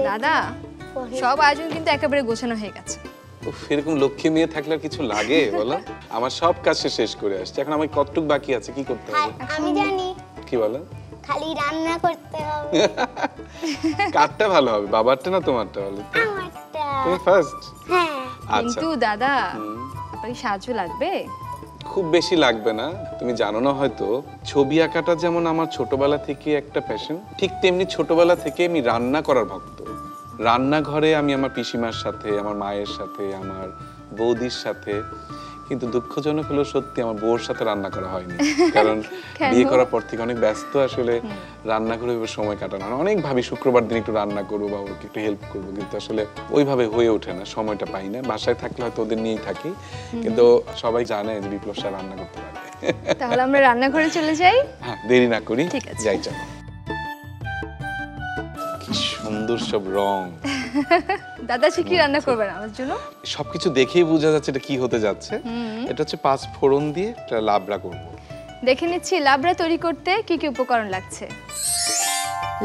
দাদা সব আয়োজন কিন্তু একেবারে গোছানো হয়ে গেছে। এরকম লক্ষ্মী মেয়ে থাকলে আর কিছু লাগে বলো? আমার সব কাজ শেষ করে আসছে, এখন আমার কতটুক বাকি আছে, কি করতে হবে? আমি জানি। কি বলো? খালি রান্না করতে হবে। কারটা ভালো হবে, বাবারটা না তোমারটা? বলো তো। আমারটা। তুমি ফার্স্ট? হ্যাঁ। আচ্ছা, কিন্তু দাদা আপনাকে সাহায্য লাগবে। খুব বেশি লাগবে না। তুমি জানো না হয়তো, ছবি আঁকাটা যেমন আমার ছোটবেলা থেকে একটা প্যাশন, ঠিক তেমনি ছোটবেলা থেকে আমি রান্না করার ভক্ত। রান্নাঘরে আমি আমার পিসিমার সাথে, আমার মায়ের সাথে, আমার বৌদির সাথে, কিন্তু দুঃখজনক হলো সত্যি আমার বউর সাথে রান্না করা হয়নি। কারণ বিয়ে করার পর থেকে অনেক ব্যস্ত, আসলে রান্নাঘরে সময় কাটানো হয়। অনেক ভাবি শুক্রবার দিন একটু রান্না করবো বা ওকে একটু হেল্প করবো, কিন্তু আসলে ওইভাবে হয়ে ওঠে না, সময়টা পাই না। বাসায় থাকলে হয়তো ওদের নিয়েই থাকি, কিন্তু সবাই জানে যে বিপ্লব স্যার রান্না করতে পারে। তাহলে আমরা রান্নাঘরে চলে যাই। হ্যাঁ, দেরি না করি, ঠিক আছে। যাই চলো। কি সুন্দর সব রং। দাদা কি রান্না করবেন আমার জন্য? সবকিছু দেখেই বোঝা যাচ্ছে এটা কি হতে যাচ্ছে। এটা হচ্ছে 5 ফোড়ন দিয়ে একটা লাবড়া করব। দেখে নিচ্ছি লাবড়া তৈরি করতে কি কি উপকরণ লাগছে।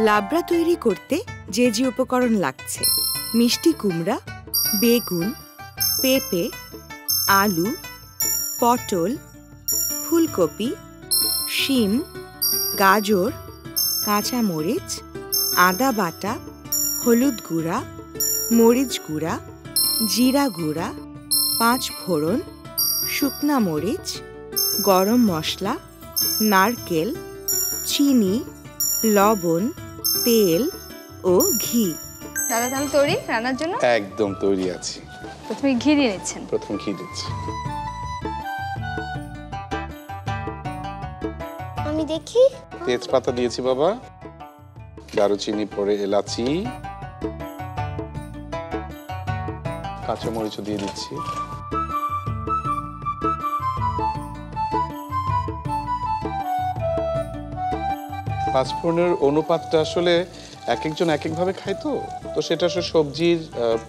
লাবড়া তৈরি করতে যে যে উপকরণ লাগছে: মিষ্টি কুমড়া, বেগুন, পেঁপে, আলু, পটল, ফুলকপি, শিম, গাজর, কাঁচামরিচ, আদা বাটা, হলুদ গুঁড়া, মরিচ গুঁড়া, জিরা গুঁড়া, 5 ফোড়ন, শুকনা মরিচ, গরম মশলা, নারকেল, চিনি, লবণ, তেল ও ঘি। দাদা তাহলে তৈরি রান্নার জন্য? একদম তৈরি আছি। প্রথমে ঘি দিয়ে নিচ্ছেন। প্রথম ঘি দিচ্ছি। আমি দেখি। তেজপাতা দিয়েছি বাবা, দারুচিনি, পরে এলাচি, কাঁচামরিচও দিয়ে দিচ্ছি। পাঁচফোড়নের অনুপাতটা আসলে এক একজন এক একভাবে খায়, তো সেটা আসলে সবজির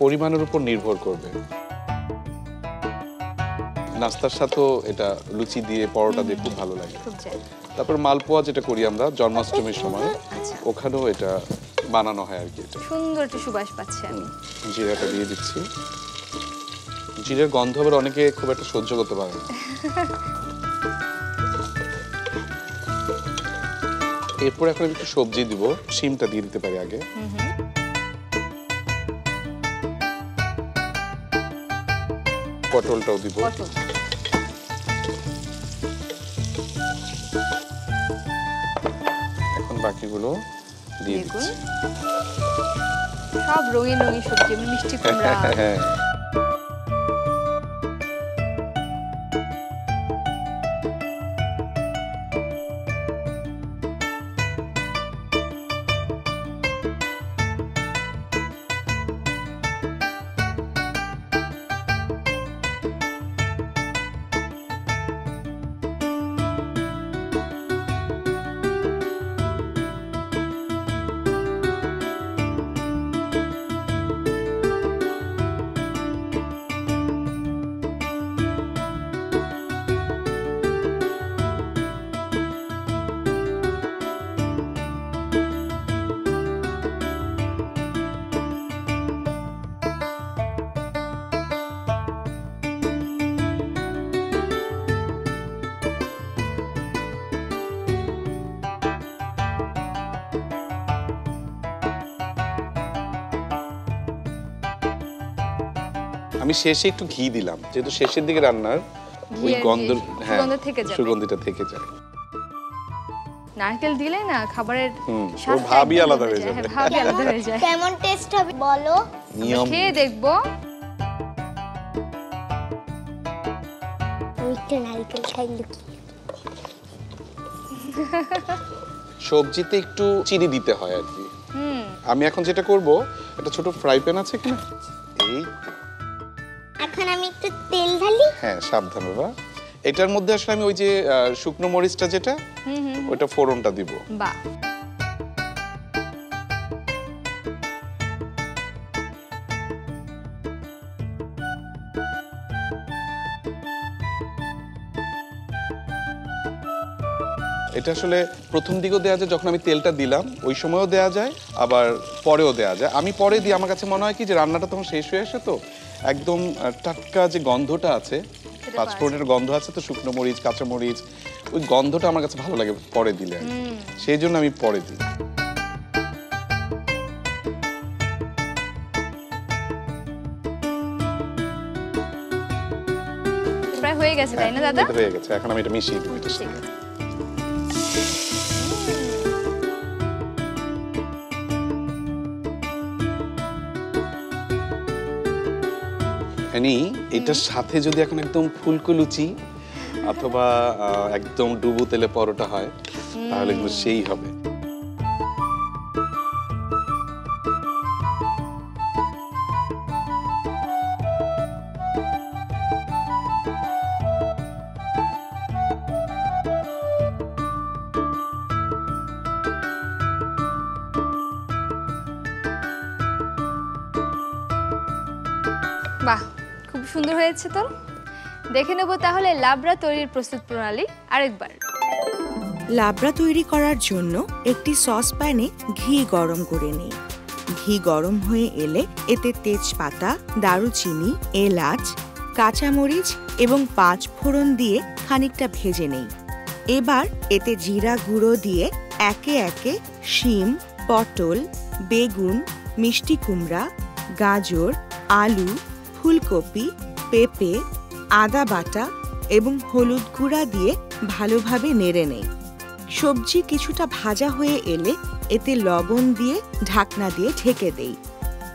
পরিমাণের উপর নির্ভর করবে। নাস্তার সাথেও এটা লুচি দিয়ে, পরোটা দিয়ে খুব ভালো লাগে। তারপর মালপোয়া যেটা করি আমরা জন্মাষ্টমীর সময়, ওখানেও এটা বানানো হয় আর কি। এটা সুন্দর একটা সুবাস পাচ্ছি আমি। জিরাটা দিয়ে দিচ্ছি। জিরের গন্ধ আবার অনেকে খুব একটা সহ্য করতে পারে না। এরপর এখন একটু সবজি দিব। শিমটা দিয়ে দিতে পারি আগে। পটলটাও দিব। এখন বাকিগুলো দিয়ে দিচ্ছি। সব রঙিন রঙিন সবজি, মিষ্টি কুমড়া। আমি শেষে একটু ঘি দিলাম, যেহেতু শেষের দিকে রান্নার ওই গন্ধ, হ্যাঁ, সুগন্ধটা থেকে যায়। নারকেল দিলে না খাবারের স্বাদ ভাবই আলাদা হয়ে যায়। ভাবই আলাদা হয়ে যায়। কেমন টেস্ট হবে বলো? খেয়ে দেখবো। একটু নারকেল খাইলে কি? সবজিতে একটু চিনি দিতে হয় আর কি। আমি এখন যেটা করব, একটা ছোট ফ্রাই প্যান আছে কিনা, এই এখন আমি একটু তেল ঢালি। হ্যাঁ, সাবধান বাবা। এটার মধ্যে আসলে আমি ওই যে শুকনো মরিচটা যেটা, ওটা ফোড়নটা দিব। বাহ, এটা আসলে প্রথম দিকেও দেওয়া যায়, যখন আমি তেলটা দিলাম ওই সময়ও দেওয়া যায়, আবার পরেও দেওয়া যায়। আমি পরে দিই, আমার কাছে মনে হয় কি যে রান্নাটা তখন শেষ হয়ে আসে, তো একদম টাটকা যে গন্ধটা আছে, পাঁচফোড়নের গন্ধ আছে তো, শুকনো মরিচ, কাঁচা মরিচ, ওই গন্ধটা আমার কাছে ভালো লাগে পরে দিলে, সেই জন্য আমি পরে দিই। প্রায় হয়ে গেছে তাই না দাদা? এটা হয়ে গেছে, এখন আমি এটা মিশিয়ে দেবো এটার সাথে। এটার সাথে যদি এখন একদম ফুলকো লুচি অথবা একদম ডুবো তেলে পরোটা হয় তাহলে কিন্তু সেই হবে। বাহ, খুব সুন্দর হয়েছে তো। দেখে নেব তাহলে লাবড়া তৈরির প্রস্তুত প্রণালী আরেকবার। লাবড়া তৈরি করার জন্য একটি সসপ্যানে ঘি গরম করে নিই। ঘি গরম হয়ে এলে এতে তেজপাতা, দারুচিনি, এলাচ, কাঁচামরিচ এবং 5 ফোড়ন দিয়ে খানিকটা ভেজে নেই। এবার এতে জিরা গুঁড়ো দিয়ে একে একে শিম, পটল, বেগুন, মিষ্টি কুমড়া, গাজর, আলু, ফুলকপি, পেঁপে, আদা বাটা এবং হলুদ গুঁড়া দিয়ে ভালোভাবে নেড়ে নেই। সবজি কিছুটা ভাজা হয়ে এলে এতে লবণ দিয়ে ঢাকনা দিয়ে ঢেকে দেই।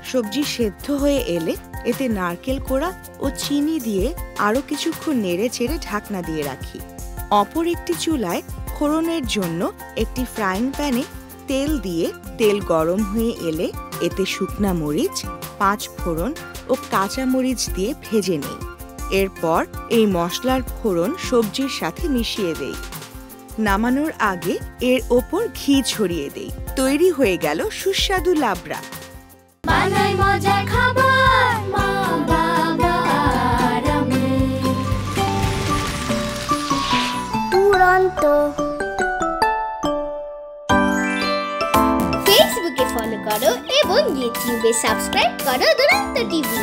সবজি সেদ্ধ হয়ে এলে এতে নারকেল কোড়া ও চিনি দিয়ে আরও কিছুক্ষণ নেড়ে চেড়ে ঢাকনা দিয়ে রাখি। অপর একটি চুলায় ফোড়নের জন্য একটি ফ্রাইং প্যানে তেল দিয়ে তেল গরম হয়ে এলে এতে শুকনা মরিচ, 5 ফোড়ন ও কাঁচা মরিচ দিয়ে ভেজে নেই। এরপর এই মশলার ফোড়ন সবজির সাথে মিশিয়ে দেই। নামানোর আগে এর ওপর ঘি ছড়িয়ে দেই। তৈরি হয়ে গেল সুস্বাদু লাবড়া। বানাই মজার খাবার মা বাবা আর আমি। দুরন্ত। ফেসবুকে ফলো করো এবং ইউটিউবে সাবস্ক্রাইব করো দুরন্ত টিভি।